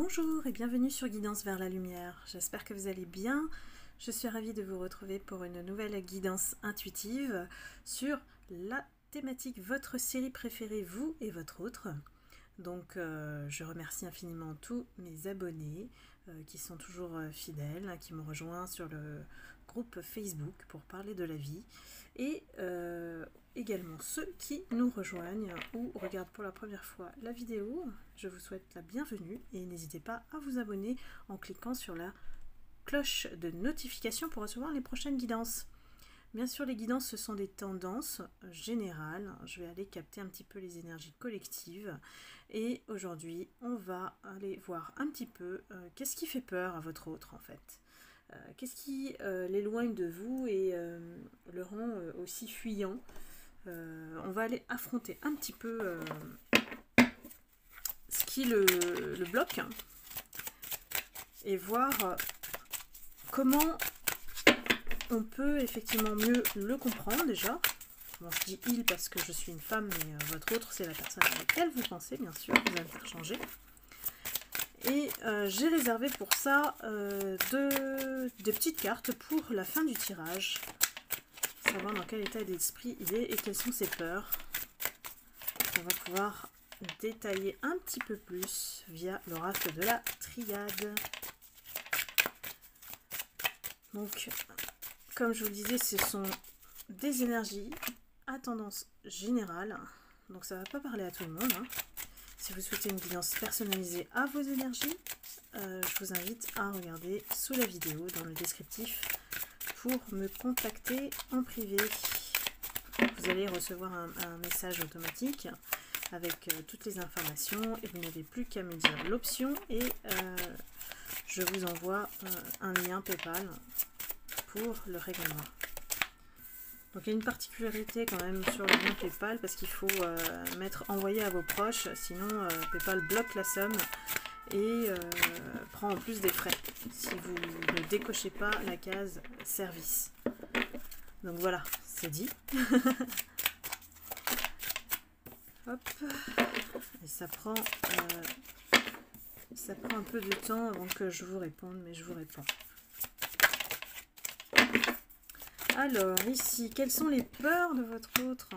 Bonjour et bienvenue sur Guidance vers la lumière. J'espère que vous allez bien. Je suis ravie de vous retrouver pour une nouvelle guidance intuitive sur la thématique votre série préférée, vous et votre autre. Donc je remercie infiniment tous mes abonnés qui sont toujours fidèles, qui m'ont rejoint sur le groupe Facebook pour parler de la vie et également ceux qui nous rejoignent ou regardent pour la première fois la vidéo. Je vous souhaite la bienvenue et n'hésitez pas à vous abonner en cliquant sur la cloche de notification pour recevoir les prochaines guidances. Bien sûr, les guidances, ce sont des tendances générales. Je vais aller capter un petit peu les énergies collectives. Et aujourd'hui, on va aller voir un petit peu qu'est-ce qui fait peur à votre autre, en fait. Qu'est-ce qui l'éloigne de vous et le rend aussi fuyant. On va aller affronter un petit peu ce qui le bloque et voir comment on peut effectivement mieux le comprendre déjà. Bon, je dis il parce que je suis une femme, mais votre autre, c'est la personne à laquelle vous pensez, bien sûr, vous interchangez. Et j'ai réservé pour ça des petites cartes pour la fin du tirage. Savoir dans quel état d'esprit il est et quelles sont ses peurs. On va pouvoir détailler un petit peu plus via l'oracle de la triade. Donc, comme je vous le disais, ce sont des énergies à tendance générale. Donc ça ne va pas parler à tout le monde. Si vous souhaitez une guidance personnalisée à vos énergies, je vous invite à regarder sous la vidéo dans le descriptif pour me contacter en privé. Vous allez recevoir un message automatique avec toutes les informations et vous n'avez plus qu'à me dire l'option et je vous envoie un lien PayPal pour le règlement. Donc il y a une particularité quand même sur le lien PayPal parce qu'il faut mettre envoyer à vos proches, sinon PayPal bloque la somme et prend en plus des frais si vous ne décochez pas la case service. Donc voilà, c'est dit. Hop. Et ça prend un peu de temps avant que je vous réponde, mais je vous réponds. Alors, ici, quelles sont les peurs de votre autre?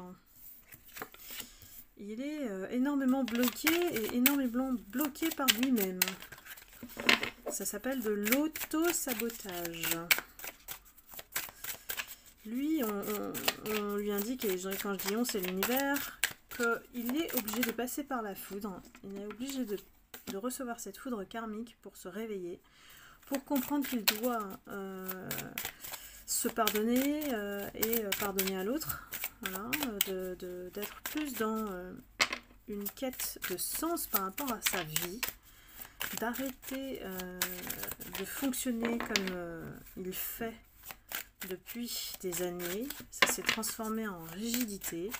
Il est énormément bloqué et énormément bloqué par lui-même. Ça s'appelle de l'auto-sabotage. Lui, on lui indique, et quand je dis on, c'est l'univers, qu'il est obligé de passer par la foudre. Il est obligé de recevoir cette foudre karmique pour se réveiller, pour comprendre qu'il doit se pardonner et pardonner à l'autre. Voilà, d'être plus dans une quête de sens par rapport à sa vie, d'arrêter de fonctionner comme il fait depuis des années. Ça s'est transformé en rigidité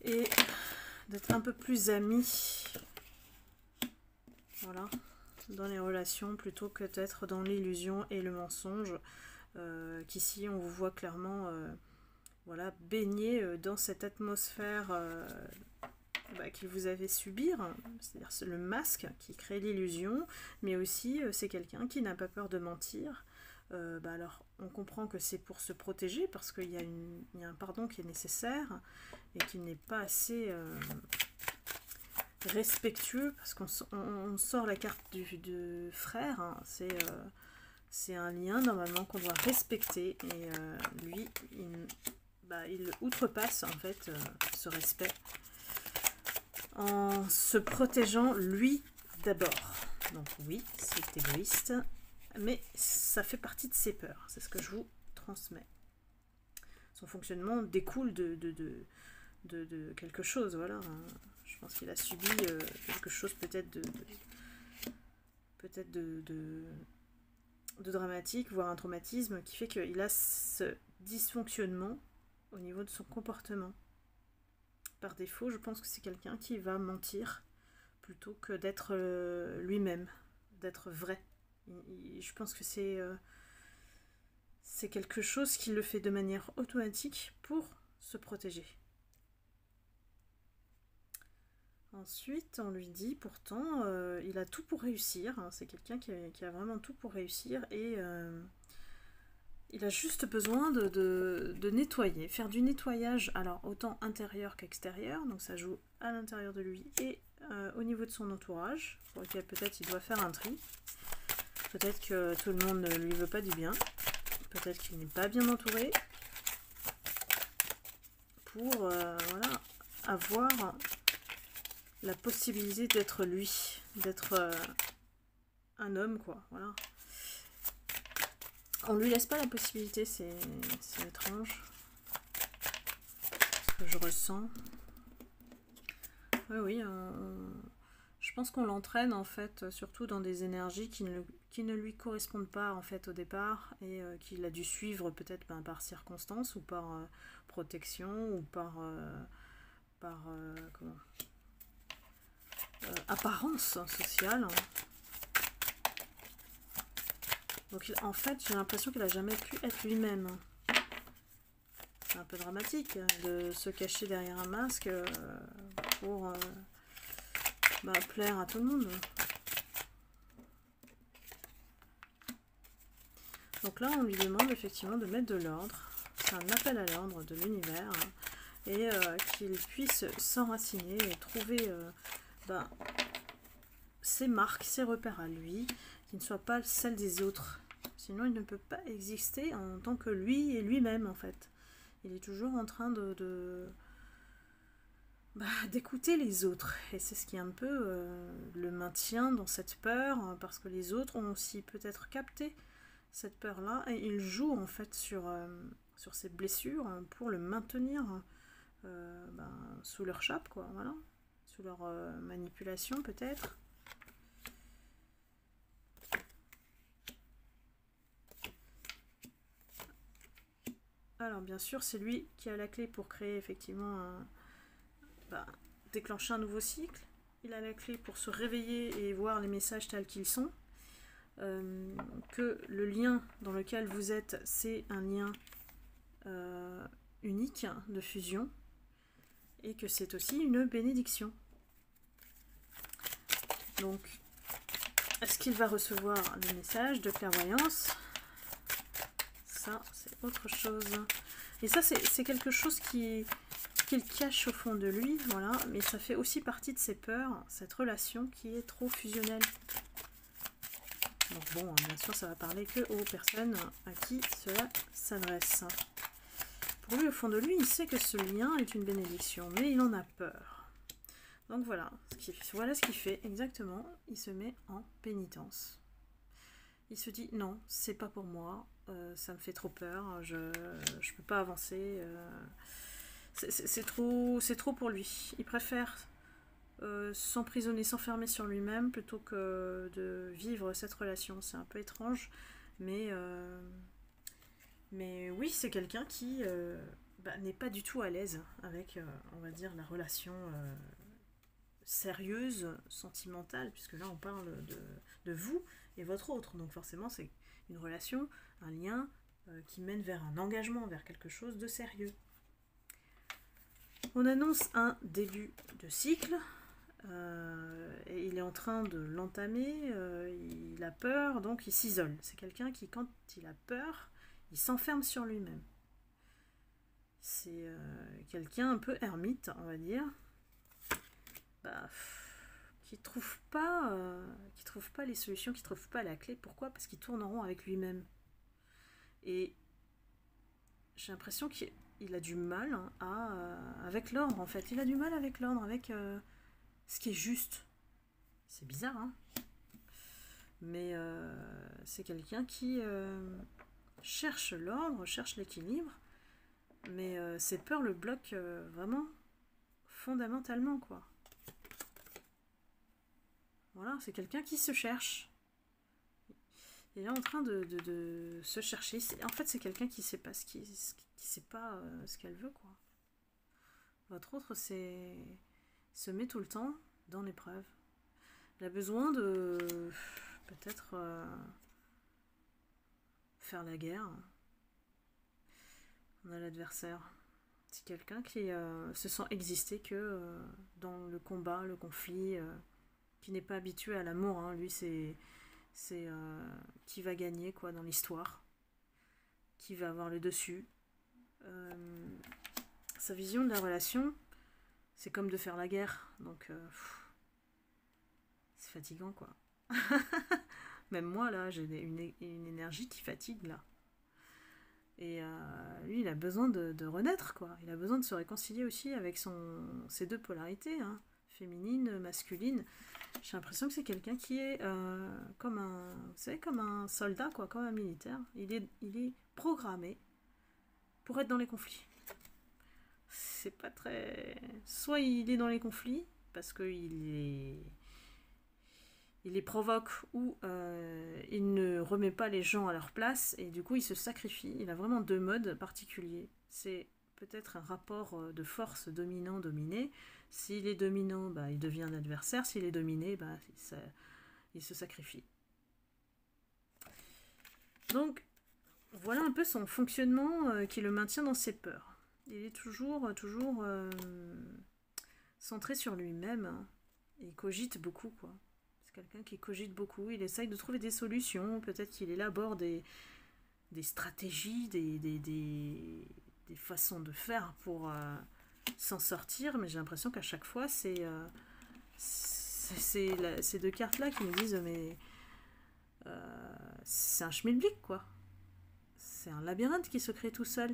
et d'être un peu plus ami, voilà, dans les relations plutôt que d'être dans l'illusion et le mensonge, qu'ici on vous voit clairement voilà, baigné dans cette atmosphère qu'il vous avez subir, c'est-à-dire le masque qui crée l'illusion, mais aussi c'est quelqu'un qui n'a pas peur de mentir. Alors on comprend que c'est pour se protéger parce qu'il y a un pardon qui est nécessaire et qui n'est pas assez respectueux parce qu'on sort la carte du frère, hein, c'est un lien normalement qu'on doit respecter et lui il outrepasse en fait ce respect en se protégeant lui d'abord. Donc oui, c'est égoïste, mais ça fait partie de ses peurs, c'est ce que je vous transmets. Son fonctionnement découle de quelque chose, voilà. Je pense qu'il a subi quelque chose peut-être de dramatique, voire un traumatisme qui fait qu'il a ce dysfonctionnement au niveau de son comportement. Par défaut, je pense que c'est quelqu'un qui va mentir plutôt que d'être lui-même, d'être vrai. Je pense que c'est quelque chose qui le fait de manière automatique pour se protéger. Ensuite, on lui dit pourtant, il a tout pour réussir, hein. C'est quelqu'un qui a vraiment tout pour réussir et il a juste besoin de nettoyer, faire du nettoyage, alors autant intérieur qu'extérieur, donc ça joue à l'intérieur de lui et au niveau de son entourage, pour lequel peut-être il doit faire un tri, peut-être que tout le monde ne lui veut pas du bien, peut-être qu'il n'est pas bien entouré, pour voilà, avoir la possibilité d'être lui, d'être un homme, quoi, voilà. On lui laisse pas la possibilité, c'est étrange. Ce que je ressens. Oui, oui, je pense qu'on l'entraîne en fait, surtout dans des énergies qui ne lui correspondent pas en fait au départ et qu'il a dû suivre peut-être par circonstance ou par protection ou par comment, apparence sociale. Donc en fait, j'ai l'impression qu'il n'a jamais pu être lui-même. C'est un peu dramatique de se cacher derrière un masque pour plaire à tout le monde. Donc là, on lui demande effectivement de mettre de l'ordre. C'est un appel à l'ordre de l'univers. Et qu'il puisse s'enraciner et trouver ses marques, ses repères à lui, qui ne soient pas celles des autres. Sinon, il ne peut pas exister en tant que lui et lui-même, en fait. Il est toujours en train d'écouter les autres. Et c'est ce qui un peu le maintient dans cette peur, parce que les autres ont aussi peut-être capté cette peur-là, et ils jouent en fait sur ces blessures pour le maintenir sous leur chape, quoi, voilà. Sous leur manipulation, peut-être. Alors bien sûr, c'est lui qui a la clé pour créer effectivement déclencher un nouveau cycle. Il a la clé pour se réveiller et voir les messages tels qu'ils sont. Que le lien dans lequel vous êtes, c'est un lien unique de fusion et que c'est aussi une bénédiction. Donc, est-ce qu'il va recevoir le message de clairvoyance ? Ça, c'est autre chose. Et ça, c'est quelque chose qu'il cache au fond de lui, voilà. Mais ça fait aussi partie de ses peurs, cette relation qui est trop fusionnelle. Donc bon, bien sûr, ça va parler que aux personnes à qui cela s'adresse. Pour lui, au fond de lui, il sait que ce lien est une bénédiction, mais il en a peur. Donc voilà ce qu'il fait exactement. Il se met en pénitence. Il se dit non, c'est pas pour moi, ça me fait trop peur, je peux pas avancer, c'est trop pour lui. Il préfère s'emprisonner, s'enfermer sur lui-même plutôt que de vivre cette relation. C'est un peu étrange, mais oui, c'est quelqu'un qui n'est pas du tout à l'aise avec, on va dire, la relation sérieuse, sentimentale, puisque là on parle de vous et votre autre, donc forcément c'est une relation, un lien qui mène vers un engagement, vers quelque chose de sérieux. On annonce un début de cycle, et il est en train de l'entamer, il a peur, donc il s'isole. C'est quelqu'un qui, quand il a peur, il s'enferme sur lui-même. C'est quelqu'un un peu ermite, on va dire, qui trouve pas les solutions, qui trouve pas la clé. Pourquoi ? Parce qu'il tourne en rond avec lui-même. Et j'ai l'impression qu'il a du mal avec l'ordre, en fait. Il a du mal avec l'ordre, avec ce qui est juste. C'est bizarre, hein ? Mais c'est quelqu'un qui cherche l'ordre, cherche l'équilibre, mais ses peurs le bloquent vraiment fondamentalement, quoi. Voilà, c'est quelqu'un qui se cherche. Il est en train de se chercher. En fait, c'est quelqu'un qui sait pas sait pas ce qu'elle veut, quoi. Votre autre se met tout le temps dans l'épreuve. Il a besoin de peut-être faire la guerre. On a l'adversaire. C'est quelqu'un qui se sent exister que dans le combat, le conflit, qui n'est pas habitué à l'amour. Hein. Lui, c'est qui va gagner quoi dans l'histoire, qui va avoir le dessus. Sa vision de la relation, c'est comme de faire la guerre. Donc, c'est fatigant, quoi. Même moi, là, j'ai une énergie qui fatigue, là. Et lui, il a besoin de renaître, quoi. Il a besoin de se réconcilier aussi avec ses deux polarités, hein, féminine, masculine. J'ai l'impression que c'est quelqu'un qui est comme vous savez, comme un soldat, quoi, comme un militaire. Il est programmé pour être dans les conflits. C'est pas très... Soit il est dans les conflits, parce qu'il les provoque, ou il ne remet pas les gens à leur place, et du coup il se sacrifie. Il a vraiment deux modes particuliers. C'est peut-être un rapport de force dominant-dominé. S'il est dominant, bah, il devient un adversaire. S'il est dominé, bah, il se sacrifie. Donc, voilà un peu son fonctionnement qui le maintient dans ses peurs. Il est toujours centré sur lui-même. Hein. Il cogite beaucoup, quoi. C'est quelqu'un qui cogite beaucoup. Il essaye de trouver des solutions. Peut-être qu'il élabore des stratégies, des façons de faire pour s'en sortir. Mais j'ai l'impression qu'à chaque fois, c'est ces deux cartes-là qui me disent mais c'est un schmilblick, quoi. C'est un labyrinthe qui se crée tout seul.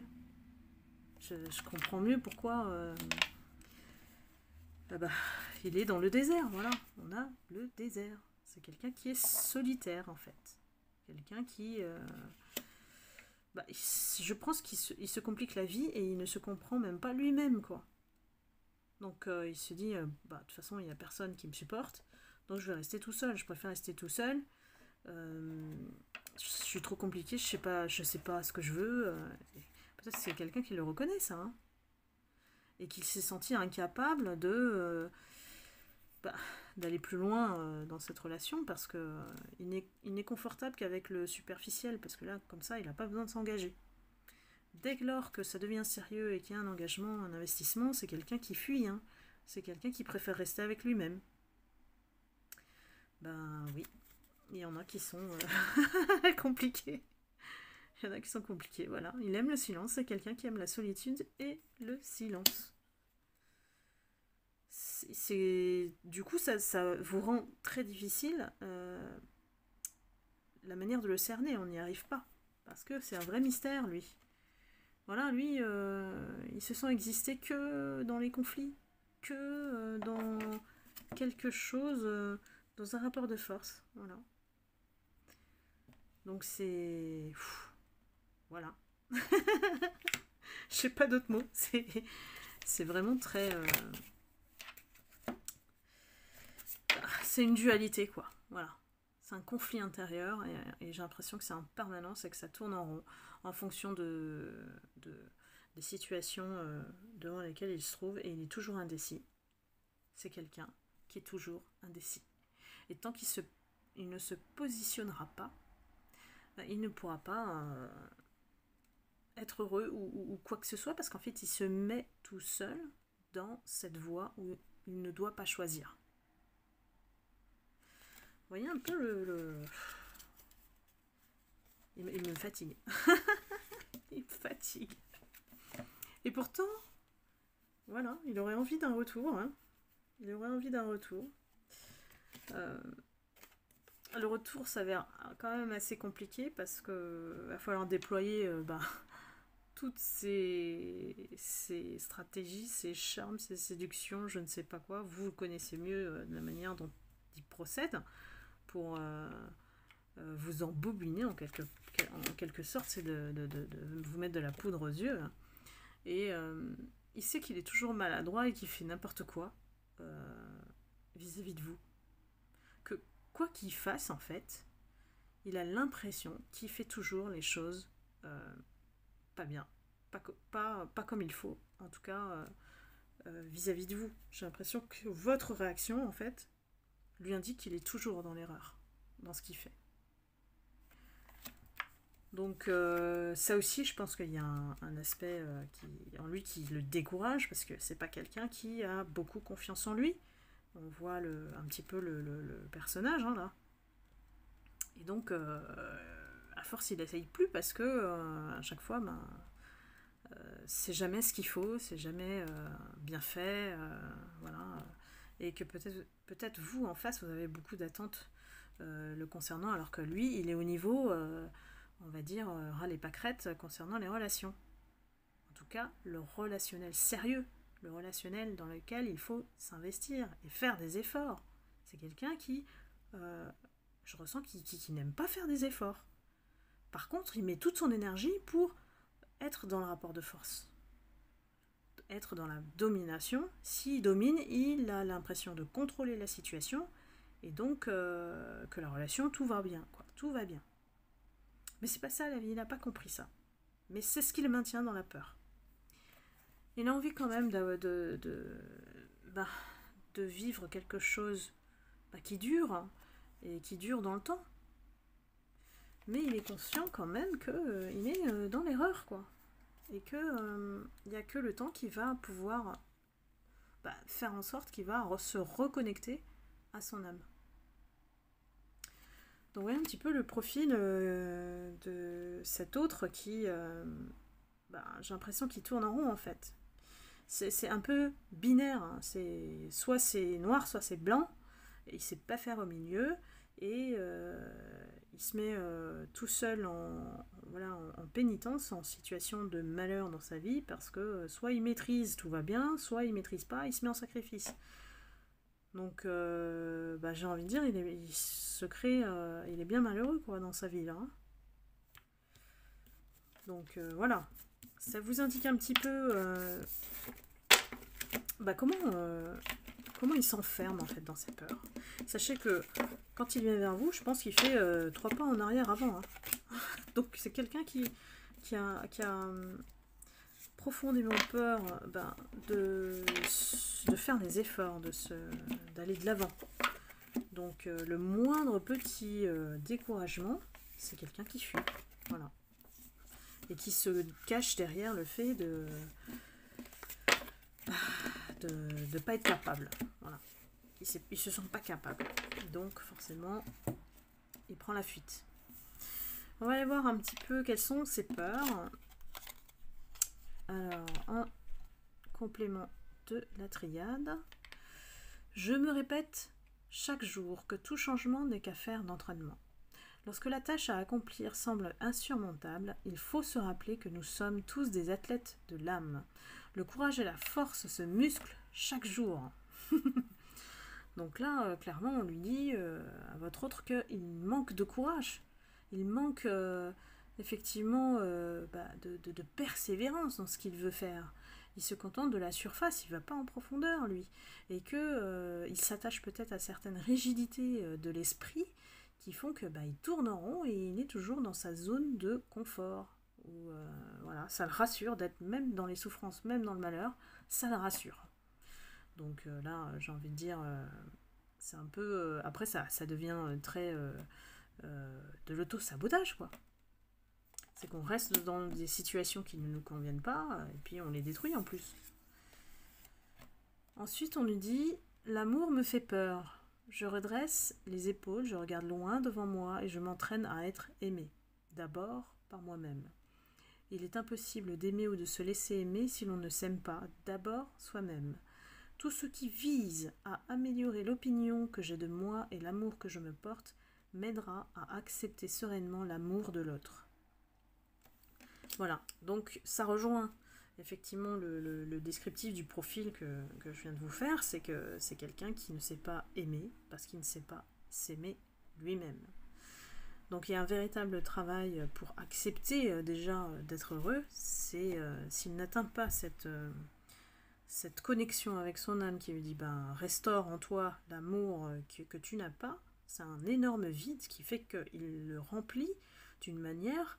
Je comprends mieux pourquoi il est dans le désert, voilà. On a le désert. C'est quelqu'un qui est solitaire, en fait. Quelqu'un qui... je pense qu'il se complique la vie et il ne se comprend même pas lui-même, quoi. Donc il se dit, de toute façon, il n'y a personne qui me supporte, donc je vais rester tout seul. Je préfère rester tout seul. Je suis trop compliqué, je sais pas ce que je veux. Peut-être que c'est quelqu'un qui le reconnaît, ça, hein, et qui s'est senti incapable d'aller plus loin dans cette relation, parce que il n'est confortable qu'avec le superficiel, parce que là, comme ça, il n'a pas besoin de s'engager. Dès lors que ça devient sérieux et qu'il y a un engagement, un investissement, c'est quelqu'un qui fuit, hein. C'est quelqu'un qui préfère rester avec lui-même. Ben oui, il y en a qui sont compliqués. Il y en a qui sont compliqués, voilà. Il aime le silence, c'est quelqu'un qui aime la solitude et le silence. Du coup, ça vous rend très difficile la manière de le cerner, on n'y arrive pas. Parce que c'est un vrai mystère, lui. Voilà, lui, il se sent exister que dans les conflits, que dans quelque chose, dans un rapport de force, voilà. Donc c'est... Voilà. Je sais pas d'autres mots. C'est vraiment très... C'est une dualité, quoi. Voilà. C'est un conflit intérieur et j'ai l'impression que c'est en permanence et que ça tourne en rond en fonction des situations devant lesquelles il se trouve, et il est toujours indécis. C'est quelqu'un qui est toujours indécis. Et tant qu'il ne se positionnera pas, il ne pourra pas être heureux ou quoi que ce soit, parce qu'en fait il se met tout seul dans cette voie où il ne doit pas choisir. Vous voyez un peu il me fatigue. Il me fatigue. Et pourtant, voilà, il aurait envie d'un retour. Hein. Il aurait envie d'un retour. Le retour s'avère quand même assez compliqué, parce que va falloir déployer toutes ces stratégies, ces charmes, ces séductions, je ne sais pas quoi. Vous connaissez mieux la manière dont il procède pour vous embobiner en quelque sorte, c'est de vous mettre de la poudre aux yeux. Hein. Et il sait qu'il est toujours maladroit et qu'il fait n'importe quoi vis-à-vis de vous. Que quoi qu'il fasse, en fait, il a l'impression qu'il fait toujours les choses pas bien, pas comme il faut, en tout cas vis-à-vis de vous. J'ai l'impression que votre réaction, en fait, lui indique qu'il est toujours dans l'erreur, dans ce qu'il fait. Donc ça aussi, je pense qu'il y a un aspect en lui qui le décourage, parce que c'est pas quelqu'un qui a beaucoup confiance en lui. On voit un petit peu le personnage, hein, là. Et donc, à force, il n'essaye plus, parce que à chaque fois, ben, c'est jamais ce qu'il faut, c'est jamais bien fait, voilà. Et que peut-être vous, en face, vous avez beaucoup d'attentes le concernant, alors que lui, il est au niveau, on va dire, ras les pâquerettes concernant les relations. En tout cas, le relationnel sérieux, le relationnel dans lequel il faut s'investir et faire des efforts. C'est quelqu'un qui, je ressens, qui n'aime pas faire des efforts. Par contre, il met toute son énergie pour être dans le rapport de force, être dans la domination. S'il domine, il a l'impression de contrôler la situation, et donc que la relation, tout va bien, quoi. Tout va bien. Mais c'est pas ça la vie, il n'a pas compris ça. Mais c'est ce qui le maintient dans la peur. Il a envie quand même de vivre quelque chose qui dure, hein, et qui dure dans le temps. Mais il est conscient quand même qu'il est dans l'erreur, quoi. Et qu'il n'y a que le temps qui va pouvoir faire en sorte qu'il va se reconnecter à son âme. Donc voyez un petit peu le profil de cet autre qui, j'ai l'impression qu'il tourne en rond, en fait. C'est un peu binaire, hein. Soit c'est noir, soit c'est blanc, et il ne sait pas faire au milieu, et il se met tout seul en pénitence, en situation de malheur dans sa vie, parce que soit il maîtrise, tout va bien, soit il maîtrise pas, il se met en sacrifice. Donc j'ai envie de dire, il se crée, il est bien malheureux, quoi, dans sa vie là, hein. Donc voilà, ça vous indique un petit peu comment il s'enferme, en fait, dans ses peurs. Sachez que quand il vient vers vous, je pense qu'il fait 3 pas en arrière avant, hein. Donc c'est quelqu'un qui a profondément peur de faire des efforts, d'aller de l'avant. Donc le moindre petit découragement, c'est quelqu'un qui fuit. Voilà. Et qui se cache derrière le fait de pas être capable. Voilà. Il se sent pas capable. Donc forcément, il prend la fuite. On va aller voir un petit peu quelles sont ses peurs. Alors, en complément de la triade, je me répète chaque jour que tout changement n'est qu'affaire d'entraînement. Lorsque la tâche à accomplir semble insurmontable, il faut se rappeler que nous sommes tous des athlètes de l'âme. Le courage et la force se musclent chaque jour. Donc là, clairement, on lui dit à votre autre qu'il manque de courage. Il manque effectivement de persévérance dans ce qu'il veut faire. Il se contente de la surface, il ne va pas en profondeur, lui. Et qu'il s'attache peut-être à certaines rigidités de l'esprit qui font que il tourne en rond et il est toujours dans sa zone de confort. Où, voilà, ça le rassure d'être même dans les souffrances, même dans le malheur, ça le rassure. Donc là, j'ai envie de dire, c'est un peu... après, ça devient très de l'auto-sabotage, quoi. C'est qu'on reste dans des situations qui ne nous conviennent pas, et puis on les détruit en plus. Ensuite, on lui dit « L'amour me fait peur. Je redresse les épaules, je regarde loin devant moi et je m'entraîne à être aimé. D'abord par moi-même. Il est impossible d'aimer ou de se laisser aimer si l'on ne s'aime pas. D'abord soi-même. Tout ce qui vise à améliorer l'opinion que j'ai de moi et l'amour que je me porte m'aidera à accepter sereinement l'amour de l'autre. » Voilà, donc ça rejoint effectivement le descriptif du profil que je viens de vous faire, c'est que c'est quelqu'un qui ne sait pas aimer parce qu'il ne sait pas s'aimer lui-même. Donc il y a un véritable travail pour accepter déjà d'être heureux. C'est s'il n'atteint pas cette connexion avec son âme qui lui dit restaure en toi l'amour que tu n'as pas, c'est un énorme vide qui fait qu'il le remplit d'une manière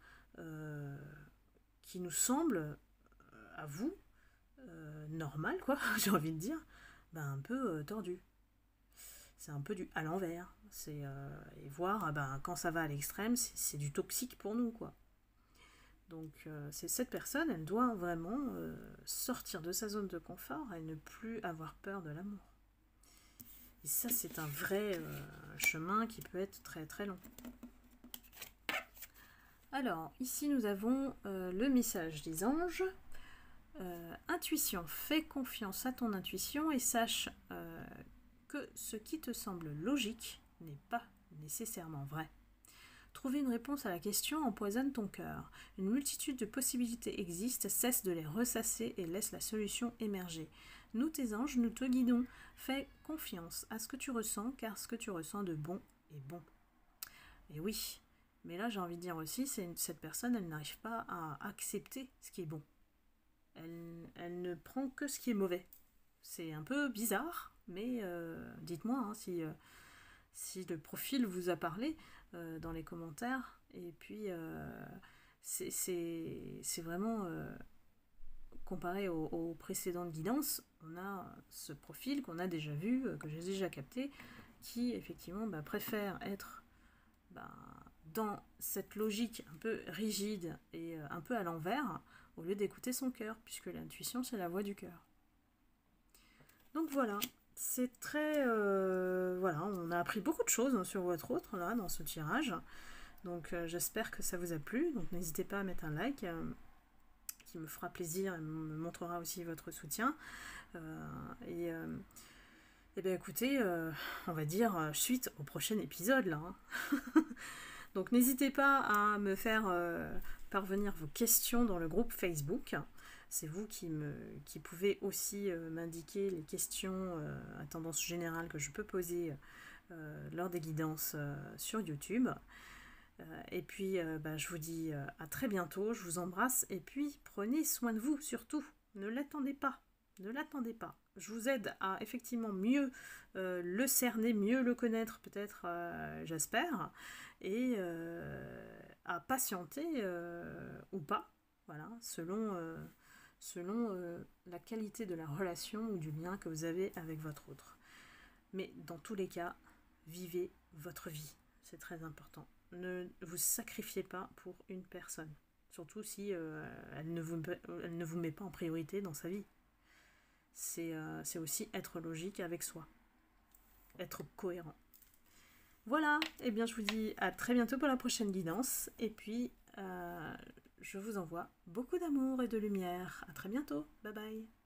qui nous semble à vous normale, quoi, j'ai envie de dire, un peu tordu. C'est un peu du à l'envers. Et voir quand ça va à l'extrême, c'est du toxique pour nous, quoi. Donc cette personne, elle doit vraiment sortir de sa zone de confort et ne plus avoir peur de l'amour. Et ça, c'est un vrai chemin qui peut être très très long. Alors, ici nous avons le message des anges. Intuition, fais confiance à ton intuition et sache que ce qui te semble logique n'est pas nécessairement vrai. Trouver une réponse à la question empoisonne ton cœur. Une multitude de possibilités existent, cesse de les ressasser et laisse la solution émerger. Nous, tes anges, nous te guidons. Fais confiance à ce que tu ressens, car ce que tu ressens de bon est bon. Et oui, mais là j'ai envie de dire aussi, cette personne, elle n'arrive pas à accepter ce qui est bon. Elle ne prend que ce qui est mauvais. C'est un peu bizarre, mais dites-moi si le profil vous a parlé dans les commentaires. Et puis, c'est vraiment, comparé aux précédentes guidances, on a ce profil qu'on a déjà vu, que j'ai déjà capté, qui effectivement préfère être dans cette logique un peu rigide et un peu à l'envers, au lieu d'écouter son cœur, puisque l'intuition, c'est la voix du cœur. Donc voilà, c'est très... voilà, on a appris beaucoup de choses sur votre autre, là, dans ce tirage. Donc j'espère que ça vous a plu. Donc n'hésitez pas à mettre un like, qui me fera plaisir et me montrera aussi votre soutien. Et bien écoutez, on va dire suite au prochain épisode, là. Donc n'hésitez pas à me faire parvenir vos questions dans le groupe Facebook. C'est vous qui pouvez aussi m'indiquer les questions à tendance générale que je peux poser lors des guidances sur YouTube. Et puis je vous dis à très bientôt, je vous embrasse et puis prenez soin de vous surtout, ne l'attendez pas. Ne l'attendez pas. Je vous aide à effectivement mieux le cerner, mieux le connaître peut-être, j'espère, et à patienter ou pas, voilà, selon la qualité de la relation ou du lien que vous avez avec votre autre. Mais dans tous les cas, vivez votre vie, c'est très important. Ne vous sacrifiez pas pour une personne, surtout si elle ne vous met pas en priorité dans sa vie. C'est aussi être logique avec soi, être cohérent. Voilà, et bien je vous dis à très bientôt pour la prochaine guidance, et puis je vous envoie beaucoup d'amour et de lumière. À très bientôt, bye bye.